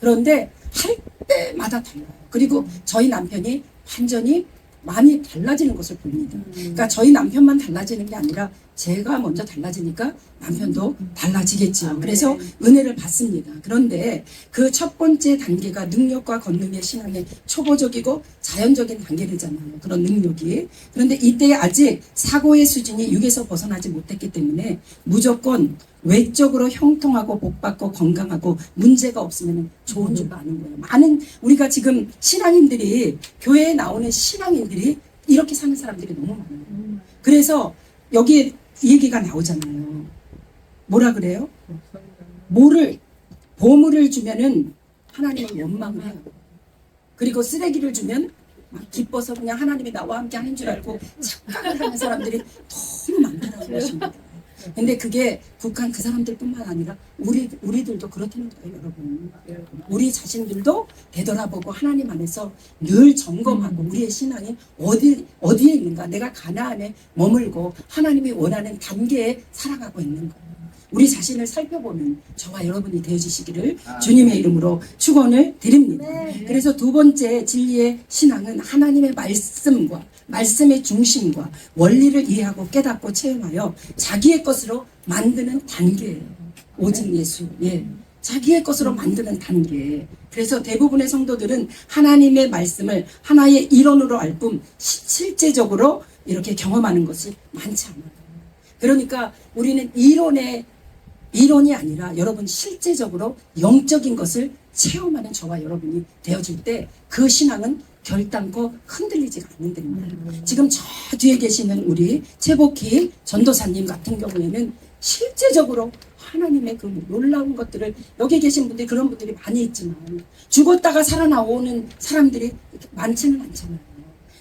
그런데 할 때마다 달라요. 그리고 저희 남편이 완전히 많이 달라지는 것을 봅니다. 그러니까 저희 남편만 달라지는 게 아니라 제가 먼저 달라지니까 남편도 달라지겠죠. 그래서 은혜를 받습니다. 그런데 그 첫 번째 단계가 능력과 권능의 신앙의 초보적이고 자연적인 단계잖아요. 그런 능력이. 그런데 이때 아직 사고의 수준이 육에서 벗어나지 못했기 때문에 무조건 외적으로 형통하고 복받고 건강하고 문제가 없으면 좋은 줄 아는 거예요. 많은 우리가 지금 신앙인들이 교회에 나오는 신앙인들이 이렇게 사는 사람들이 너무 많아요. 그래서 여기에 이 얘기가 나오잖아요. 뭐라 그래요? 보물을 주면은 하나님은 원망을 해요. 그리고 쓰레기를 주면 막 기뻐서 그냥 하나님이 나와 함께 하는 줄 알고 착각을 하는 사람들이 너무 많다는 것입니다. 근데 그게 국한 그 사람들뿐만 아니라 우리들도 그렇다는 거예요, 여러분. 우리 자신들도 되돌아보고 하나님 안에서 늘 점검하고 우리의 신앙이 어디에 있는가, 내가 가나안에 머물고 하나님이 원하는 단계에 살아가고 있는 거예요. 우리 자신을 살펴보는 저와 여러분이 되어주시기를 주님의 이름으로 축원을 드립니다. 그래서 두 번째 진리의 신앙은 하나님의 말씀과 말씀의 중심과 원리를 이해하고 깨닫고 체험하여 자기의 것으로 만드는 단계예요. 오직 예수. 예. 자기의 것으로 만드는 단계. 그래서 대부분의 성도들은 하나님의 말씀을 하나의 이론으로 알 뿐 실제적으로 이렇게 경험하는 것이 많지 않아요. 그러니까 우리는 이론이 아니라 여러분 실제적으로 영적인 것을 체험하는 저와 여러분이 되어질 때 그 신앙은 결단코 흔들리지가 않는답니다. 지금 저 뒤에 계시는 우리 최복희 전도사님 같은 경우에는 실제적으로 하나님의 그 놀라운 것들을 여기 계신 분들이 그런 분들이 많이 있지만 죽었다가 살아나오는 사람들이 많지는 않잖아요.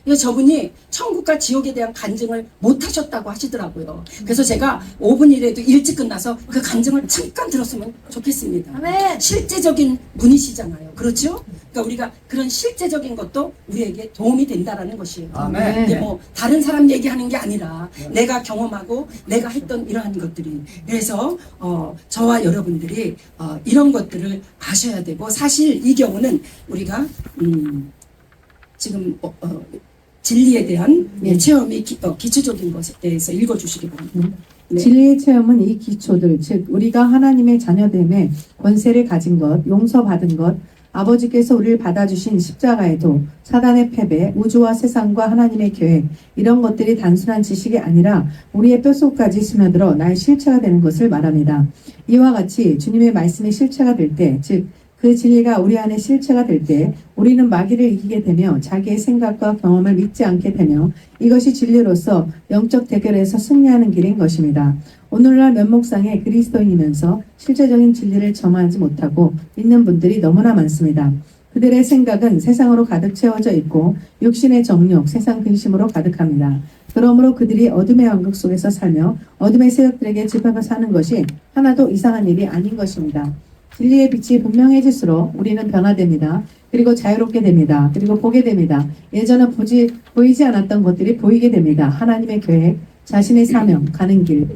그래서 저분이 천국과 지옥에 대한 간증을 못 하셨다고 하시더라고요. 그래서 제가 5분이라도 일찍 끝나서 그 간증을 잠깐 들었으면 좋겠습니다. 아멘. 실제적인 분이시잖아요. 그렇죠? 그러니까 우리가 그런 실제적인 것도 우리에게 도움이 된다라는 것이에요. 아멘. 이게 뭐 다른 사람 얘기하는 게 아니라 내가 경험하고 내가 했던 이러한 것들이, 그래서 저와 여러분들이 이런 것들을 아셔야 되고, 사실 이 경우는 우리가 지금 진리에 대한 체험이 기초적인 것에 대해서 읽어주시기 바랍니다. 네. 진리의 체험은 이 기초들, 즉 우리가 하나님의 자녀됨에 권세를 가진 것, 용서받은 것, 아버지께서 우리를 받아주신 십자가의 도, 사단의 패배, 우주와 세상과 하나님의 계획, 이런 것들이 단순한 지식이 아니라 우리의 뼛속까지 스며들어 나의 실체가 되는 것을 말합니다. 이와 같이 주님의 말씀이 실체가 될 때, 즉 그 진리가 우리 안에 실체가 될 때 우리는 마귀를 이기게 되며 자기의 생각과 경험을 믿지 않게 되며, 이것이 진리로서 영적 대결에서 승리하는 길인 것입니다. 오늘날 면목상의 그리스도인이면서 실제적인 진리를 점하지 못하고 있는 분들이 너무나 많습니다. 그들의 생각은 세상으로 가득 채워져 있고 육신의 정욕, 세상 근심으로 가득합니다. 그러므로 그들이 어둠의 왕국 속에서 살며 어둠의 세력들에게 집합해 사는 것이 하나도 이상한 일이 아닌 것입니다. 진리의 빛이 분명해질수록 우리는 변화됩니다. 그리고 자유롭게 됩니다. 그리고 보게 됩니다. 예전에 보이지 않았던 것들이 보이게 됩니다. 하나님의 계획, 자신의 사명, 가는 길,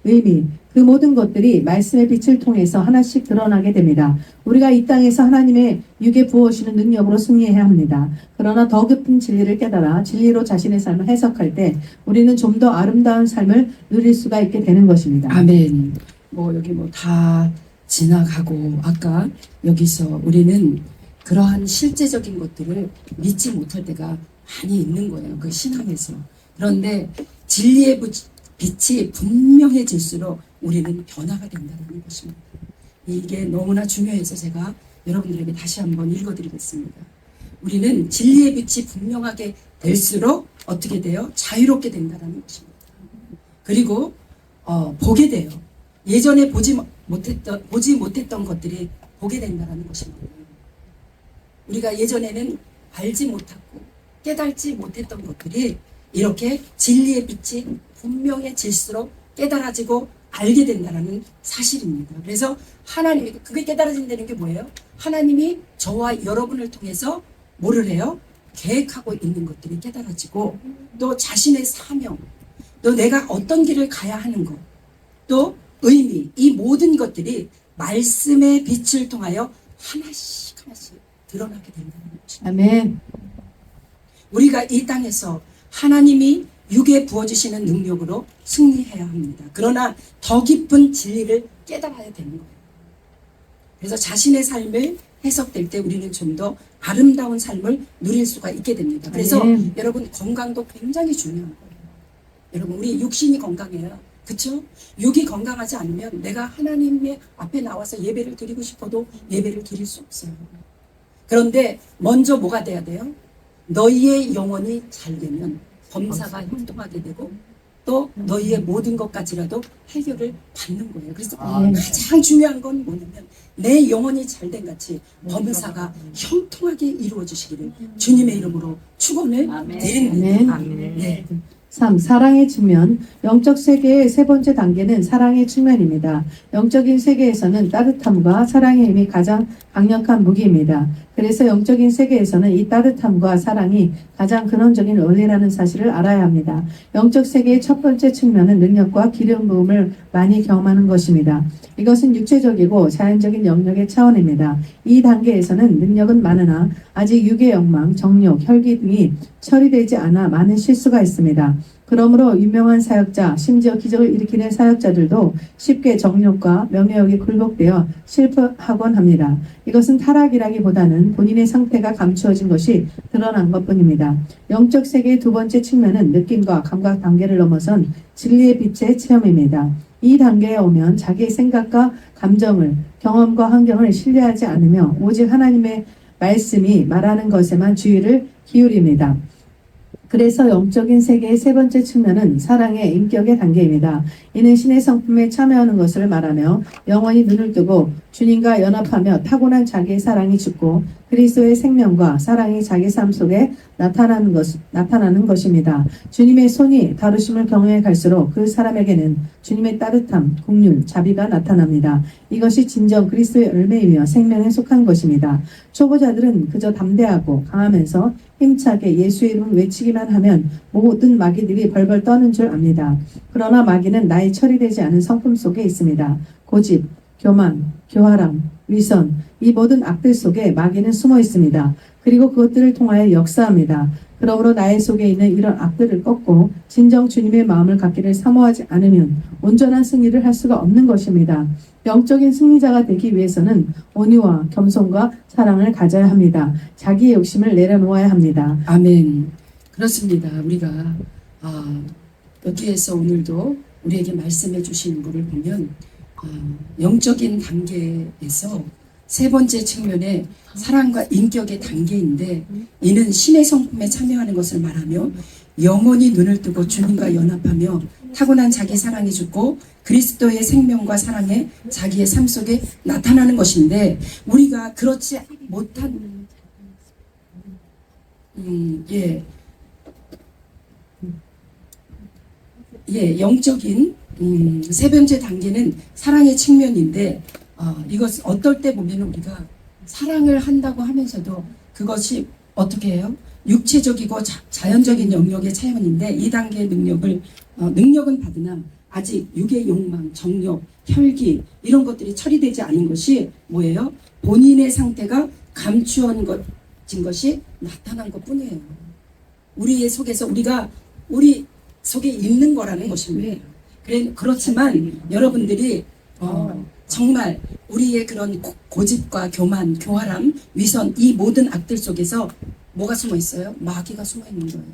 의미, 그 모든 것들이 말씀의 빛을 통해서 하나씩 드러나게 됩니다. 우리가 이 땅에서 하나님의 육에 부어오시는 능력으로 승리해야 합니다. 그러나 더 깊은 진리를 깨달아 진리로 자신의 삶을 해석할 때 우리는 좀 더 아름다운 삶을 누릴 수가 있게 되는 것입니다. 아멘. 여기 다 지나가고, 아까 여기서 우리는 그러한 실제적인 것들을 믿지 못할 때가 많이 있는 거예요. 그 신앙에서. 그런데 진리의 빛이 분명해질수록 우리는 변화가 된다는 것입니다. 이게 너무나 중요해서 제가 여러분들에게 다시 한번 읽어드리겠습니다. 우리는 진리의 빛이 분명하게 될수록 어떻게 돼요? 자유롭게 된다는 것입니다. 그리고 보게 돼요. 예전에 보지 못했던 것들이 보게 된다는 것입니다. 우리가 예전에는 알지 못하고 깨달지 못했던 것들이 이렇게 진리의 빛이 분명해질수록 깨달아지고 알게 된다는 사실입니다. 그래서 하나님이, 그게 깨달아진다는 게 뭐예요? 하나님이 저와 여러분을 통해서 뭐를 해요? 계획하고 있는 것들이 깨달아지고, 또 자신의 사명, 또 내가 어떤 길을 가야 하는 것, 또 의미, 이 모든 것들이 말씀의 빛을 통하여 하나씩 드러나게 된다는 것입니다. 아멘. 우리가 이 땅에서 하나님이 육에 부어주시는 능력으로 승리해야 합니다. 그러나 더 깊은 진리를 깨달아야 되는 거예요. 그래서 자신의 삶을 해석될 때 우리는 좀 더 아름다운 삶을 누릴 수가 있게 됩니다. 그래서 여러분, 건강도 굉장히 중요한 거예요. 여러분, 우리 육신이 건강해요. 그렇죠? 육이 건강하지 않으면 내가 하나님의 앞에 나와서 예배를 드리고 싶어도 예배를 드릴 수 없어요. 그런데 먼저 뭐가 돼야 돼요? 너희의 영혼이 잘 되면 범사가 형통하게 되고, 또 너희의 모든 것까지라도 해결을 받는 거예요. 그래서 가장 중요한 건 뭐냐면 내 영혼이 잘된 같이 범사가 형통하게 이루어 주시기를 주님의 이름으로 축원을 드립니다. 네. 3. 사랑의 측면. 영적 세계의 세 번째 단계는 사랑의 측면입니다. 영적인 세계에서는 따뜻함과 사랑의 힘이 가장 강력한 무기입니다. 그래서 영적인 세계에서는 이 따뜻함과 사랑이 가장 근원적인 원리라는 사실을 알아야 합니다. 영적 세계의 첫 번째 측면은 능력과 기름 부음을 많이 경험하는 것입니다. 이것은 육체적이고 자연적인 영역의 차원입니다. 이 단계에서는 능력은 많으나 아직 육의 욕망, 정욕, 혈기 등이 처리되지 않아 많은 실수가 있습니다. 그러므로 유명한 사역자, 심지어 기적을 일으키는 사역자들도 쉽게 정욕과 명예욕에 굴복되어 실패하곤 합니다. 이것은 타락이라기보다는 본인의 상태가 감추어진 것이 드러난 것뿐입니다. 영적 세계의 두 번째 측면은 느낌과 감각 단계를 넘어선 진리의 빛의 체험입니다. 이 단계에 오면 자기의 생각과 감정을, 경험과 환경을 신뢰하지 않으며 오직 하나님의 말씀이 말하는 것에만 주의를 기울입니다. 그래서 영적인 세계의 세 번째 측면은 사랑의 인격의 단계입니다. 이는 신의 성품에 참여하는 것을 말하며 영원히 눈을 뜨고 주님과 연합하며 타고난 자기의 사랑이 죽고 그리스도의 생명과 사랑이 자기 삶 속에 나타나는 것입니다. 주님의 손이 다루심을 경외해 갈수록 그 사람에게는 주님의 따뜻함, 긍휼, 자비가 나타납니다. 이것이 진정 그리스도의 열매이며 생명에 속한 것입니다. 초보자들은 그저 담대하고 강하면서 힘차게 예수의 이름을 외치기만 하면 모든 마귀들이 벌벌 떠는 줄 압니다. 그러나 마귀는 나의 처리되지 않은 성품 속에 있습니다. 고집, 교만, 교활함, 위선, 이 모든 악들 속에 마귀는 숨어 있습니다. 그리고 그것들을 통하여 역사합니다. 그러므로 나의 속에 있는 이런 악들을 꺾고 진정 주님의 마음을 갖기를 사모하지 않으면 온전한 승리를 할 수가 없는 것입니다. 영적인 승리자가 되기 위해서는 온유와 겸손과 사랑을 가져야 합니다. 자기의 욕심을 내려놓아야 합니다. 아멘. 그렇습니다. 우리가 여기에서 오늘도 우리에게 말씀해 주시는 것을 보면 영적인 단계에서 세 번째 측면에 사랑과 인격의 단계인데 이는 신의 성품에 참여하는 것을 말하며 영원히 눈을 뜨고 주님과 연합하며 타고난 자기 사랑이 죽고 그리스도의 생명과 사랑에 자기의 삶 속에 나타나는 것인데 우리가 그렇지 못한 영적인 세 번째 단계는 사랑의 측면인데 이것 어떨 때 보면 우리가 사랑을 한다고 하면서도 그것이 어떻게 해요? 육체적이고 자연적인 영역의 차원인데 이 단계의 능력은 받으나 아직 육의 욕망, 정욕, 혈기 이런 것들이 처리되지 않은 것이 뭐예요? 본인의 상태가 감추어진 것이 나타난 것뿐이에요. 우리의 속에서 우리 속에 있는 거라는 것입니다. 그렇지만 여러분들이 정말 우리의 그런 고집과 교만, 교활함, 위선 이 모든 악들 속에서 뭐가 숨어 있어요? 마귀가 숨어 있는 거예요.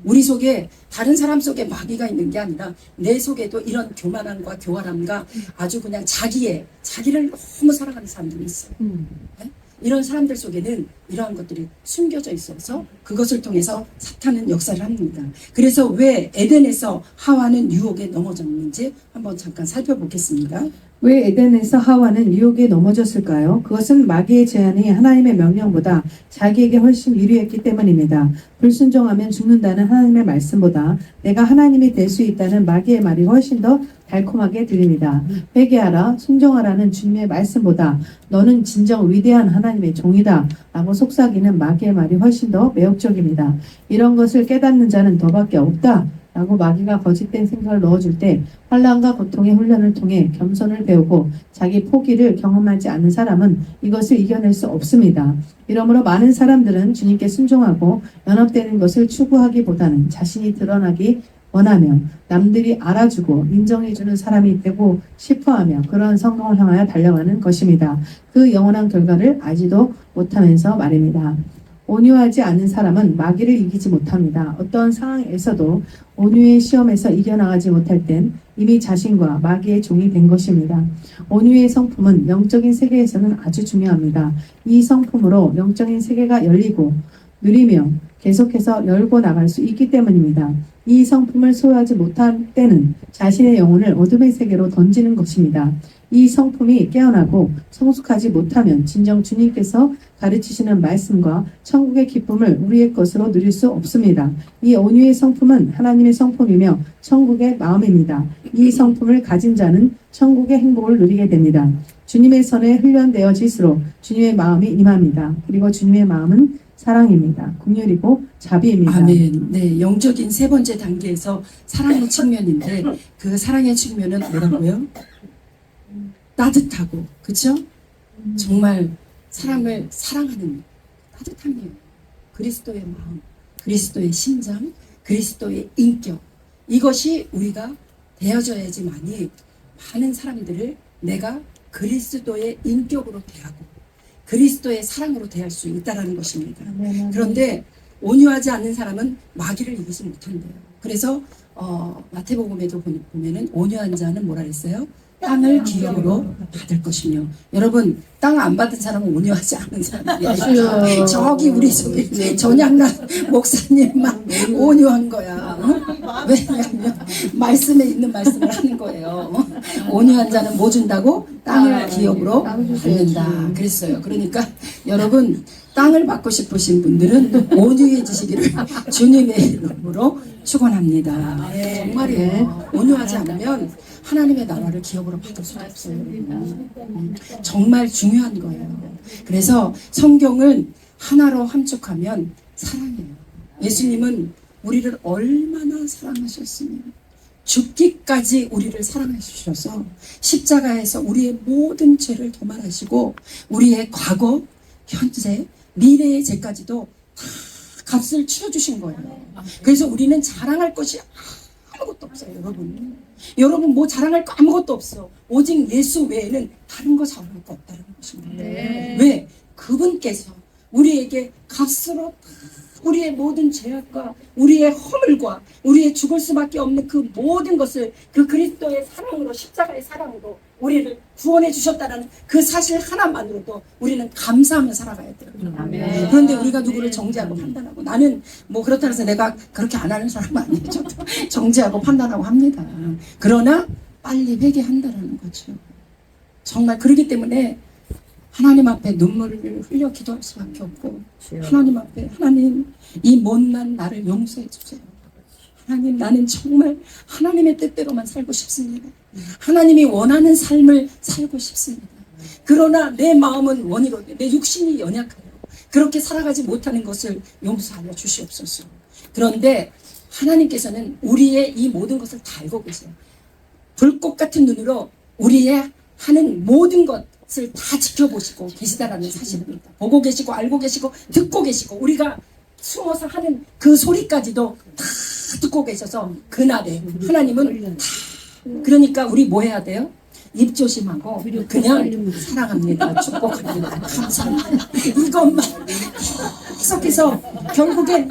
우리 속에 다른 사람 속에 마귀가 있는 게 아니라 내 속에도 이런 교만함과 교활함과 아주 그냥 자기를 너무 사랑하는 사람들이 있어요. 네? 이런 사람들 속에는 이러한 것들이 숨겨져 있어서 그것을 통해서 사탄은 역사를 합니다. 그래서 왜 에덴에서 하와는 유혹에 넘어졌는지 한번 잠깐 살펴보겠습니다. 왜 에덴에서 하와는 유혹에 넘어졌을까요? 그것은 마귀의 제안이 하나님의 명령보다 자기에게 훨씬 유리했기 때문입니다. 불순종하면 죽는다는 하나님의 말씀보다 내가 하나님이 될 수 있다는 마귀의 말이 훨씬 더 달콤하게 들립니다. 회개하라, 순종하라는 주님의 말씀보다 너는 진정 위대한 하나님의 종이다 라고 속삭이는 마귀의 말이 훨씬 더 매혹적입니다. 이런 것을 깨닫는 자는 너밖에 없다 라고 마귀가 거짓된 생각을 넣어줄 때 환난과 고통의 훈련을 통해 겸손을 배우고 자기 포기를 경험하지 않는 사람은 이것을 이겨낼 수 없습니다. 이러므로 많은 사람들은 주님께 순종하고 연합되는 것을 추구하기보다는 자신이 드러나기 원하며 남들이 알아주고 인정해주는 사람이 되고 싶어하며 그런 성공을 향하여 달려가는 것입니다. 그 영원한 결과를 알지도 못하면서 말입니다. 온유하지 않은 사람은 마귀를 이기지 못합니다. 어떤 상황에서도 온유의 시험에서 이겨나가지 못할 땐 이미 자신과 마귀의 종이 된 것입니다. 온유의 성품은 영적인 세계에서는 아주 중요합니다. 이 성품으로 영적인 세계가 열리고 누리며 계속해서 열고 나갈 수 있기 때문입니다. 이 성품을 소유하지 못할 때는 자신의 영혼을 어둠의 세계로 던지는 것입니다. 이 성품이 깨어나고 성숙하지 못하면 진정 주님께서 가르치시는 말씀과 천국의 기쁨을 우리의 것으로 누릴 수 없습니다. 이 온유의 성품은 하나님의 성품이며 천국의 마음입니다. 이 성품을 가진 자는 천국의 행복을 누리게 됩니다. 주님의 손에 훈련되어질수록 주님의 마음이 임합니다. 그리고 주님의 마음은 사랑입니다. 긍휼이고 자비입니다. 아멘. 네, 영적인 세 번째 단계에서 사랑의 측면인데 그 사랑의 측면은 뭐라고요? 따뜻하고, 그렇죠? 정말 사람을 사랑하는 따뜻함이에요. 그리스도의 마음, 그리스도의 심장, 그리스도의 인격. 이것이 우리가 되어져야지만이 많은 사람들을 내가 그리스도의 인격으로 대하고 그리스도의 사랑으로 대할 수 있다는 것입니다. 그런데 온유하지 않는 사람은 마귀를 이기지 못한대요. 그래서 마태복음에도 보면은 온유한 자는 뭐라 했어요? 땅을 기업으로 받을 것이며. 여러분, 땅 안 받은 사람은 온유하지 않은 사람이에요. 저기 우리 전향란 목사님만 온유한 거야. 왜냐하면 말씀에 있는 말씀을 하는 거예요. 온유한 자는 뭐 준다고? 땅을 기업으로 받는다 그랬어요. 그러니까 여러분, 땅을 받고 싶으신 분들은 온유해지시기를 주님의 이름으로 축원합니다. 정말이에요. 온유하지 않으면 하나님의 나라를 기업으로 받을 수 없어요. 정말 중요한 거예요. 그래서 성경은 하나로 함축하면 사랑이에요. 예수님은 우리를 얼마나 사랑하셨으며 죽기까지 우리를 사랑하셔서 십자가에서 우리의 모든 죄를 도말하시고 우리의 과거, 현재, 미래의 죄까지도 다 값을 치러주신 거예요. 그래서 우리는 자랑할 것이 아무것도 없어요, 여러분. 여러분 뭐 자랑할 거 아무것도 없어. 오직 예수 외에는 다른 거 자랑할 거 없다는 것입니다. 왜? 그분께서 우리에게 값으로 우리의 모든 죄악과 우리의 허물과 우리의 죽을 수밖에 없는 그 모든 것을 그 그리스도의 사랑으로, 십자가의 사랑으로 우리를 구원해 주셨다는 그 사실 하나만으로도 우리는 감사하며 살아가야 돼요. 그런데 우리가 누구를 정죄하고 판단하고, 나는 뭐 그렇다고 해서 내가 그렇게 안 하는 사람 아니에요. 저도 정죄하고 판단하고 합니다. 그러나 빨리 회개한다라는 거죠. 정말 그렇기 때문에 하나님 앞에 눈물을 흘려 기도할 수밖에 없고, 하나님 앞에, 하나님 이 못난 나를 용서해 주세요. 하나님, 나는 정말 하나님의 뜻대로만 살고 싶습니다. 하나님이 원하는 삶을 살고 싶습니다. 그러나 내 마음은 원이로되 내 육신이 연약하여 그렇게 살아가지 못하는 것을 용서하여 주시옵소서. 그런데 하나님께서는 우리의 이 모든 것을 다 알고 계세요. 불꽃 같은 눈으로 우리의 하는 모든 것을 다 지켜보시고 계시다라는 사실입니다. 보고 계시고 알고 계시고 듣고 계시고 우리가 숨어서 하는 그 소리까지도 다 듣고 계셔서 그날에 하나님은 다, 그러니까 우리 뭐 해야 돼요? 입 조심하고 그냥 사랑합니다, 축복합니다, 감사합니다, 이것만 계속해서 결국엔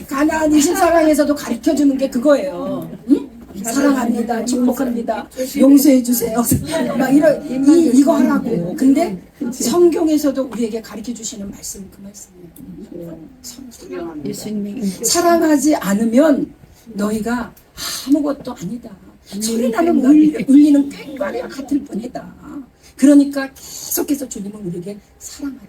가나안 24강에서도 가르쳐주는 게 그거예요. 응? 사랑합니다, 축복합니다, 용서해 주세요, 막 이거 하라고. 근데 성경에서도 우리에게 가르쳐 주시는 말씀이 그 말씀이에요. 사랑하지 않으면 너희가 아무것도 아니다. 소리 나는 울리는 꽹과리와 같을 뿐이다. 그러니까 계속해서 주님은 우리에게 사랑하라고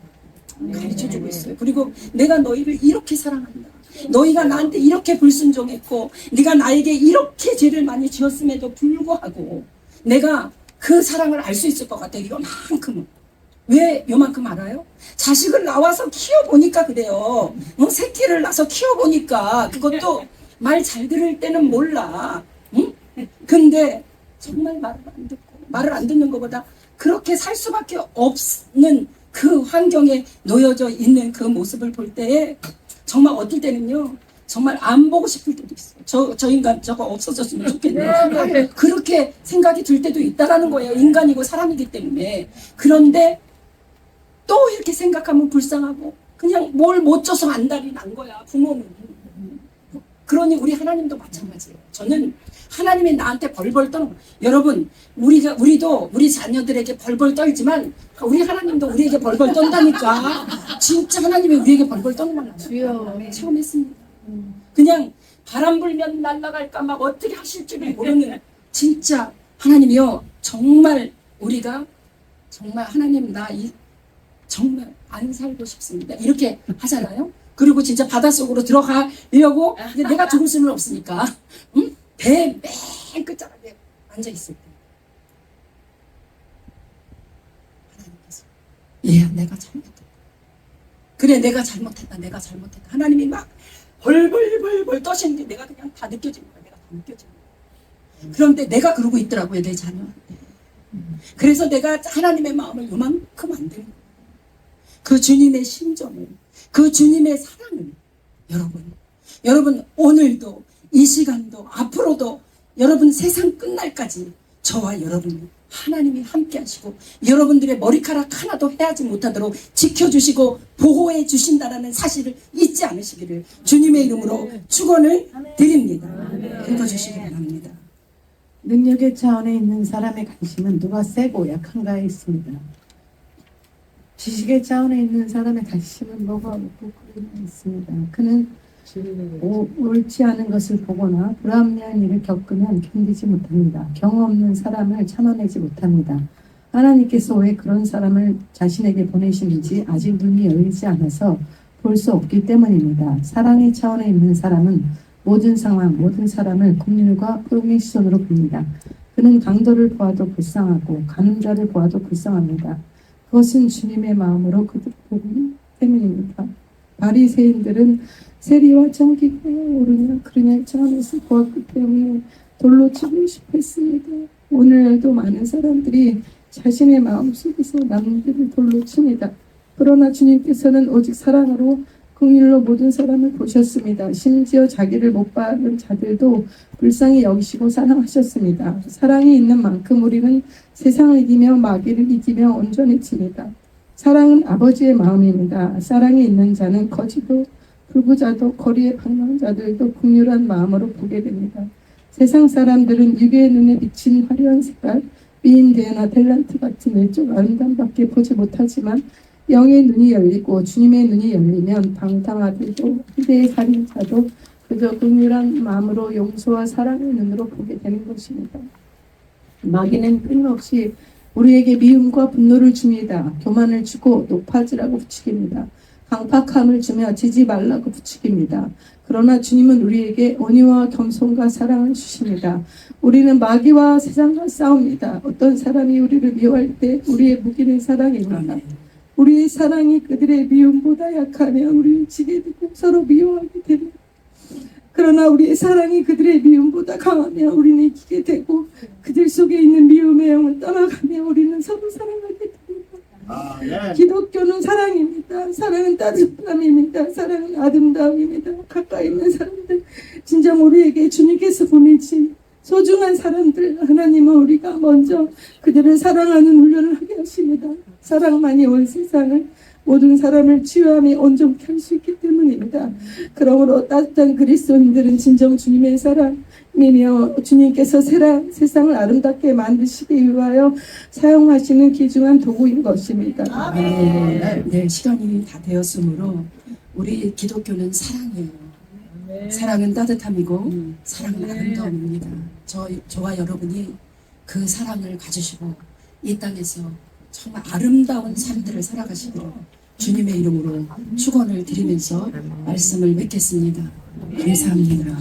가르쳐주고 있어요. 그리고 내가 너희를 이렇게 사랑한다. 너희가 나한테 이렇게 불순종했고 네가 나에게 이렇게 죄를 많이 지었음에도 불구하고 내가 그 사랑을 알 수 있을 것 같아. 이만큼은. 왜 요만큼 알아요? 자식을 낳아서 키워보니까 그래요. 새끼를 낳아서 키워보니까 그것도 말 잘 들을 때는 몰라. 응? 근데 정말 말을 안 듣는 것보다 그렇게 살 수밖에 없는 그 환경에 놓여져 있는 그 모습을 볼 때에 정말 어떨 때는요, 정말 안 보고 싶을 때도 있어요. 저 인간 저거 없어졌으면 좋겠네. 그렇게 생각이 들 때도 있다라는 거예요. 인간이고 사람이기 때문에. 그런데 또 이렇게 생각하면 불쌍하고 그냥 뭘 못 줘서 안달이 난 거야, 부모는. 그러니 우리 하나님도 마찬가지예요. 저는 하나님이 나한테 벌벌 떠는 거예요. 여러분, 우리도 우리 자녀들에게 벌벌 떨지만 우리 하나님도 우리에게 벌벌 떤다니까. 진짜 하나님이 우리에게 벌벌 떠는 건 아니에요. 체험했습니다. 그냥 바람 불면 날아갈까 막 어떻게 하실 줄을 모르는, 진짜 하나님이요, 정말 우리가 정말 하나님 정말 안 살고 싶습니다, 이렇게 하잖아요. 그리고 진짜 바닷속으로 들어가려고, 근데 내가 죽을 수는 없으니까, 응? 배 맨 끝자락에 앉아있을 때 하나님께서 얘야, 내가 잘못했다. 그래, 내가 잘못했다. 하나님이 막 벌벌벌벌 떠시는데 내가 그냥 다 느껴지는 거야. 내가 다 느껴지는 거야. 그런데 내가 그러고 있더라고요, 내 자녀한테. 그래서 내가 하나님의 마음을 요만큼 안 되는 거예요. 그 주님의 심정을, 그 주님의 사랑을, 여러분 오늘도 이 시간도 앞으로도 여러분 세상 끝날까지 저와 여러분 하나님이 함께 하시고 여러분들의 머리카락 하나도 해하지 못하도록 지켜주시고 보호해 주신다는 사실을 잊지 않으시기를 주님의 이름으로 축원을 드립니다. 읽어주시기 바랍니다. 능력의 차원에 있는 사람의 관심은 누가 세고 약한가에 있습니다. 지식의 차원에 있는 사람의 관심은 뭐가 없고 그런 있습니다. 그는 옳지 않은 것을 보거나 불합리한 일을 겪으면 견디지 못합니다. 경험 없는 사람을 참아내지 못합니다. 하나님께서 왜 그런 사람을 자신에게 보내시는지 아직 눈이 열리지 않아서 볼 수 없기 때문입니다. 사랑의 차원에 있는 사람은 모든 상황, 모든 사람을 긍휼과 포용의 시선으로 봅니다. 그는 강도를 보아도 불쌍하고 가는 자를 보아도 불쌍합니다. 그것은 주님의 마음으로 그들 보기 때문입니다. 바리새인들은 세리와 정기가 옳으냐 그러냐 차원에서 보았기 때문에 돌로 치고 싶어 했습니다. 오늘도 많은 사람들이 자신의 마음속에서 남들을 돌로 칩니다. 그러나 주님께서는 오직 사랑으로 긍휼로 모든 사람을 보셨습니다. 심지어 자기를 못 받은 자들도 불쌍히 여기시고 사랑하셨습니다. 사랑이 있는 만큼 우리는 세상을 이기며 마귀를 이기며 온전해집니다. 사랑은 아버지의 마음입니다. 사랑이 있는 자는 거지도 불구자도 거리에 방황한 자들도 긍휼한 마음으로 보게 됩니다. 세상 사람들은 육의 눈에 비친 화려한 색깔, 미인대나 탤런트 같은 외적 아름다움밖에 보지 못하지만 영의 눈이 열리고 주님의 눈이 열리면 방탕아들도 희대의 살인자도 그저 긍휼한 마음으로 용서와 사랑의 눈으로 보게 되는 것입니다. 마귀는 끊임없이 우리에게 미움과 분노를 줍니다. 교만을 주고 높아지라고 부추깁니다. 강팍함을 주며 지지 말라고 부추깁니다. 그러나 주님은 우리에게 온유와 겸손과 사랑을 주십니다. 우리는 마귀와 세상과 싸웁니다. 어떤 사람이 우리를 미워할 때 우리의 무기는 사랑입니다. 아멘. 우리의 사랑이 그들의 미움보다 약하며 우리를 지게 되고 서로 미워하게 됩니다. 그러나 우리의 사랑이 그들의 미움보다 강하며 우리는 이기게 되고 그들 속에 있는 미움의 영을 떠나가며 우리는 서로 사랑하게 됩니다. 기독교는 사랑입니다. 사랑은 따뜻함입니다. 사랑은 아름다움입니다. 가까이 있는 사람들, 진정 우리에게 주님께서 보내신 소중한 사람들, 하나님은 우리가 먼저 그들을 사랑하는 훈련을 하게 하십니다. 사랑만이 온 세상을 모든 사람을 치유하며 온전케 할 수 있기 때문입니다. 그러므로 따뜻한 그리스도인들은 진정 주님의 사랑이며 주님께서 세상을 아름답게 만드시기 위하여 사용하시는 귀중한 도구인 것입니다. 네, 시간이 다 되었으므로 우리 기독교는 사랑이에요. 사랑은 따뜻함이고 사랑은 아름다움입니다. 저와 여러분이 그 사랑을 가지시고 이 땅에서 정말 아름다운 삶들을 살아가시기를 주님의 이름으로 축원을 드리면서 말씀을 맺겠습니다. 감사합니다.